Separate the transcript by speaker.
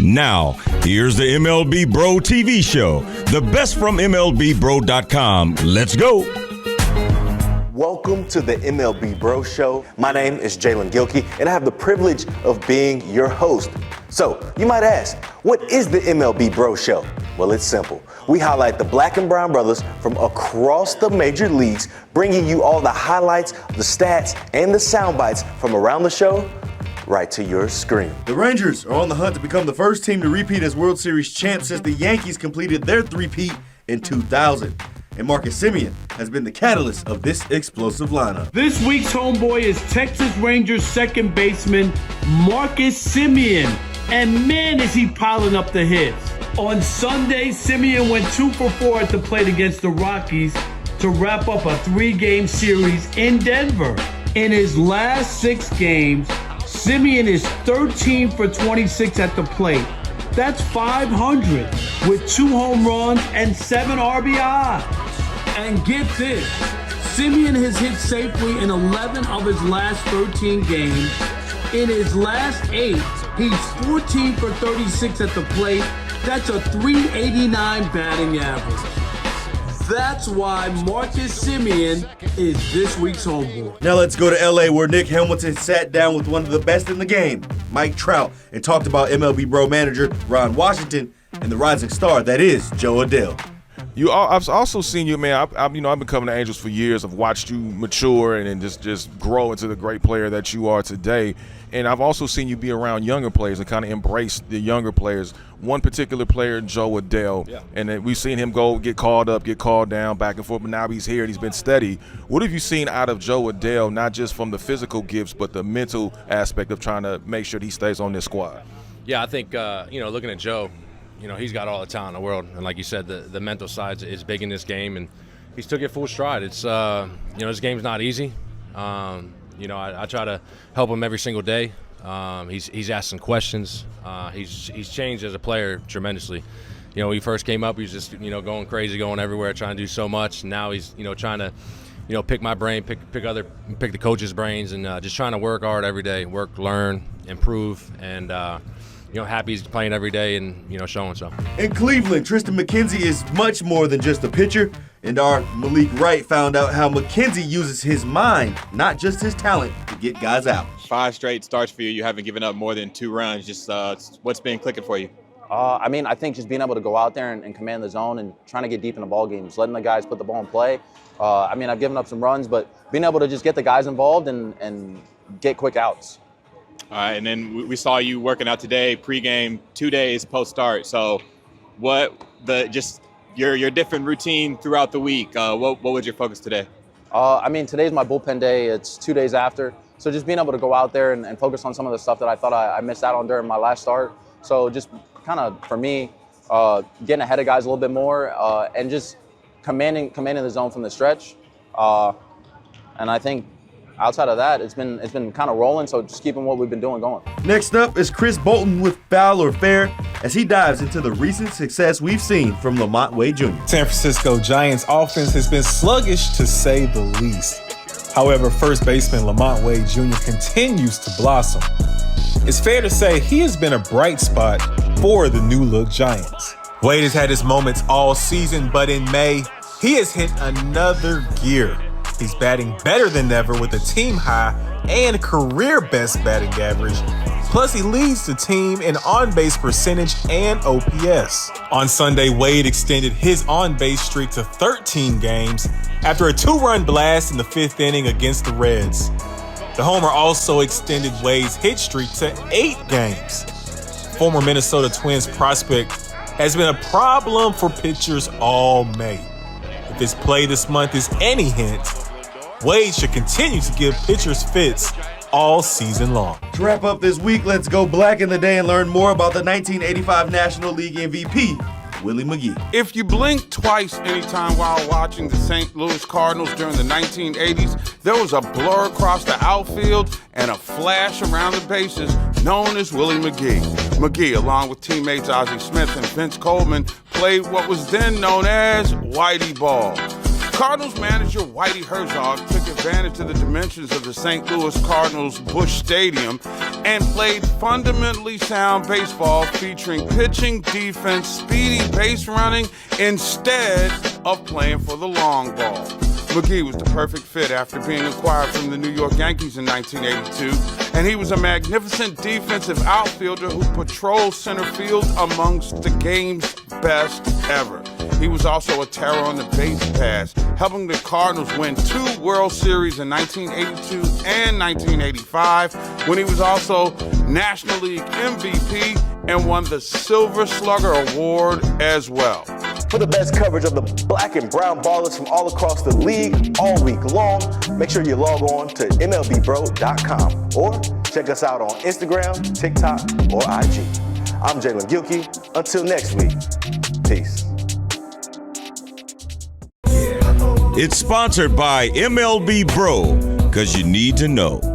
Speaker 1: Now, here's the MLBbro TV show, the best from MLBbro.com. Let's go.
Speaker 2: Welcome to the MLBbro show. My name is Jalen Gilkey, and I have the privilege of being your host. So, you might ask, what is the MLBbro show? Well, it's simple. We highlight the black and brown brothers from across the major leagues, bringing you all the highlights, the stats, and the sound bites from around the show right to your screen.
Speaker 3: The Rangers are on the hunt to become the first team to repeat as World Series champs since the Yankees completed their three-peat in 2000. And Marcus Semien has been the catalyst of this explosive lineup.
Speaker 4: This week's homeboy is Texas Rangers second baseman Marcus Semien. And man, is he piling up the hits. On Sunday, Semien went 2 for 4 at the plate against the Rockies to wrap up a 3-game series in Denver. In his last 6 games, Semien is 13 for 26 at the plate. That's 500 with 2 home runs and 7 RBI. And get this, Semien has hit safely in 11 of his last 13 games. In his last 8, he's 14 for 36 at the plate. That's a .389 batting average. That's why Marcus Semien is this week's homeboy.
Speaker 3: Now let's go to LA, where Nick Hamilton sat down with one of the best in the game, Mike Trout, and talked about MLBbro manager Ron Washington and the rising star that is Joe Adell.
Speaker 5: I've also seen you, man. I've been covering the Angels for years. I've watched you mature and just grow into the great player that you are today. And I've also seen you be around younger players and kind of embrace the younger players. One particular player, Joe Adell, and then we've seen him get called up, get called down, back and forth, but now he's here and he's been steady. What have you seen out of Joe Adell, not just from the physical gifts, but the mental aspect of trying to make sure he stays on this squad?
Speaker 6: Yeah, I think, looking at Joe, he's got all the talent in the world. And like you said, the mental side is big in this game, and he's took it full stride. It's, this game's not easy. I try to help him every single day. He's asking questions. He's changed as a player tremendously. When he first came up, he was just, going crazy, going everywhere, trying to do so much. Now he's, trying to, pick my brain, pick the coach's brains, and just trying to work hard every day, work, learn, improve, and happy he's playing every day and, showing so.
Speaker 3: In Cleveland, Tristan McKenzie is much more than just a pitcher, and our Malik Wright found out how McKenzie uses his mind, not just his talent, to get guys out.
Speaker 7: 5 straight starts for you. You haven't given up more than 2 runs. Just what's been clicking for you?
Speaker 8: I think just being able to go out there and command the zone and trying to get deep in the ball games, letting the guys put the ball in play. I've given up some runs, but being able to just get the guys involved and get quick outs.
Speaker 7: All right, and then we saw you working out today, pregame, 2 days post-start. So your different routine throughout the week, what was your focus today?
Speaker 8: Today's my bullpen day. It's 2 days after. So just being able to go out there and focus on some of the stuff that I thought I missed out on during my last start. So just kind of, for me, getting ahead of guys a little bit more and just commanding the zone from the stretch. And I think outside of that, it's been kind of rolling, so just keeping what we've been doing going.
Speaker 3: Next up is Chris Bolton with Foul or Fair as he dives into the recent success we've seen from Lamont Wade Jr.
Speaker 9: San Francisco Giants offense has been sluggish to say the least. However, first baseman Lamont Wade Jr. continues to blossom. It's fair to say he has been a bright spot for the new-look Giants. Wade has had his moments all season, but in May, he has hit another gear. He's batting better than ever with a team high and career best batting average. Plus, he leads the team in on-base percentage and OPS. On Sunday, Wade extended his on-base streak to 13 games after a 2-run blast in the 5th inning against the Reds. The homer also extended Wade's hit streak to 8 games. Former Minnesota Twins prospect has been a problem for pitchers all May. If his play this month is any hint, Wade should continue to give pitchers fits all season long.
Speaker 3: To wrap up this week, let's go black in the day and learn more about the 1985 National League MVP, Willie McGee.
Speaker 10: If you blink twice anytime while watching the St. Louis Cardinals during the 1980s, there was a blur across the outfield and a flash around the bases known as Willie McGee. McGee, along with teammates Ozzie Smith and Vince Coleman, played what was then known as Whitey Ball. Cardinals manager Whitey Herzog took advantage of the dimensions of the St. Louis Cardinals Busch Stadium and played fundamentally sound baseball featuring pitching, defense, speedy base running instead of playing for the long ball. McGee was the perfect fit after being acquired from the New York Yankees in 1982, and he was a magnificent defensive outfielder who patrolled center field amongst the game's best ever. He was also a terror on the base pass, helping the Cardinals win 2 World Series in 1982 and 1985, when he was also National League MVP and won the Silver Slugger Award as well.
Speaker 2: For the best coverage of the black and brown ballers from all across the league all week long, make sure you log on to MLBbro.com or check us out on Instagram, TikTok, or IG. I'm Jalen Gilkey. Until next week, peace.
Speaker 1: It's sponsored by MLB Bro, because you need to know.